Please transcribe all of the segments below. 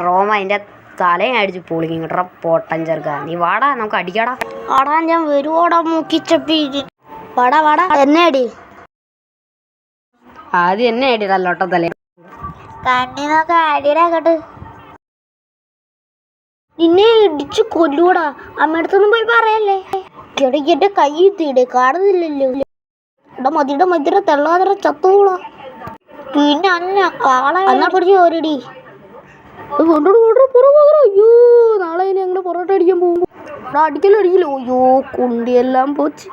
റോമ അതിൻ്റെ തലയും അടിച്ച് പൊളിക്കും കേട്ടോ പൊട്ടൻ ചെറുക്ക. നീ വാടാ നമുക്ക് അടിക്കാടാ. ആടാ ഞാൻ വരുവോടാ മൂക്കിച്ചപ്പി. വാടാ വാടാ എന്നെ അടി. ആദ്യം എന്നെ അടിയിടാ ലോട്ടത്തലേ. കണ്ണിനൊക്കെ അടിയിടാക്കട്ട്. നിന്നെ ഇടിച്ചു കൊല്ലൂടാ. അമ്മയടുത്തൊന്നും പോയി പറയല്ലേ. എന്റെ കൈ തീടെ കാണുന്നില്ലല്ലോ. ഇവിടെ മതിയുടെ തെള്ളാതറ ചത്തുകൂടാ. പിന്നെ അല്ല കാള എന്നാ പിടിച്ച് ഓരിടി. അയ്യോ നാളെ ഇനി അങ്ങനെ പൊറോട്ട അടിക്കാൻ പോകുമ്പോ അടിക്കലോ. അയ്യോ കുണ്ടിയെല്ലാം പോച്ച്.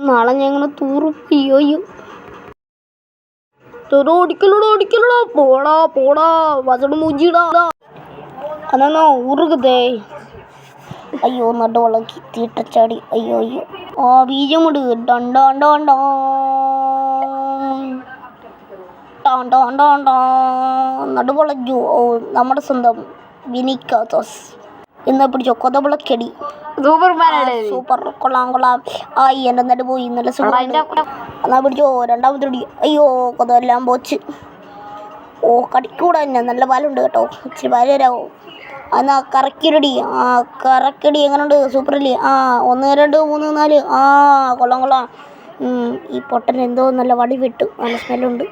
നാളെ ഞാൻ അങ്ങനെ തൂറും. അയ്യോ അടിക്കലോടാ പോടാ വസട് മൂജിടാ. അതെന്നാ ഉറുകുതേ. അയ്യോ നടുവളക്കി തീട്ടച്ചാടി. അയ്യോ ആ ബീജം കൊണ്ട് നടുവളഞ്ഞു. ഓ നമ്മുടെ സ്വന്തം വിനിക്കാത്തോസ് എന്നാ പിടിച്ചോ കൊതവിളക്കടി. സൂപ്പർ കൊള്ളാം. ആയി എൻ്റെ നടു പോയി. നല്ല സുഖം. എന്നാ പിടിച്ചോ രണ്ടാമത്തെ അടി. അയ്യോ കൊതെല്ലാം പോച്ച്. ഓ കടിക്കൂടാ തന്നെ. നല്ല പാലുണ്ട് കേട്ടോ. ഇച്ചിരി പാല് തരാമോ? എന്നാ കറക്കിരടി. കറക്കടി. എങ്ങനെയുണ്ട്? സൂപ്പറല്ലേ? 1 2 3 4. കൊള്ളാം. ഈ പൊട്ടൻ എന്തോ നല്ല വടി വിട്ടു. നല്ല സ്മെല്ലുണ്ട്.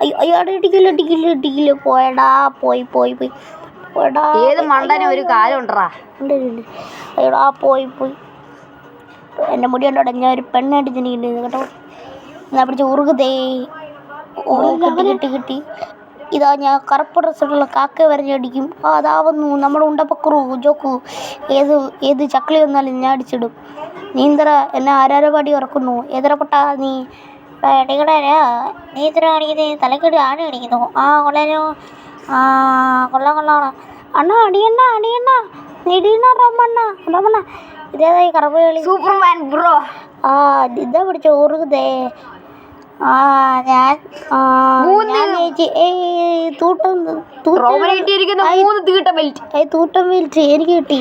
അയ്യോ അടിക്കില്ല. പോയടാ പോയി പോയടാ. ഏത് മണ്ടനെ ഒരു കാര്യം ഉണ്ടറാ. അയ്യോടാ പോയി എൻ്റെ മുടി ഉണ്ടോടെ. ഞാൻ ഒരു പെണ്ണായിട്ട് ജനിക്കുന്നുണ്ട് കേട്ടോ. എന്നാ പിടിച്ച് ഉറുകുതേ. കിട്ടി. ഇതാ ഞാൻ കറുപ്പ് ഡ്രസ്സിട്ടുള്ള കാക്ക വരഞ്ഞടിക്കും. അതാവുന്നു നമ്മുടെ ഉണ്ടപ്പക്കുറു ജോക്കു. ഏത് ചക്കളി വന്നാലും ഞാൻ അടിച്ചിടും. നീന്തറ എന്നെ ആരാരപാടി ഉറക്കുന്നു. ഏതര പൊട്ടാ നീ എടികടാരാ. നീ ഇത്ര കാണിക്കുന്നത് തലക്കെടി ആണി അടിക്കുന്നു. കൊള്ളാം. അണ്ണ അടിയണ്ണ റോമണ്ണ. ഇതേതായി കറവ് കളി. Superman bro. ഇതാ പിടിച്ച ഊറുകതേ. ഞാൻ തൂട്ടം ബെൽറ്റ് എനിക്ക് കിട്ടി.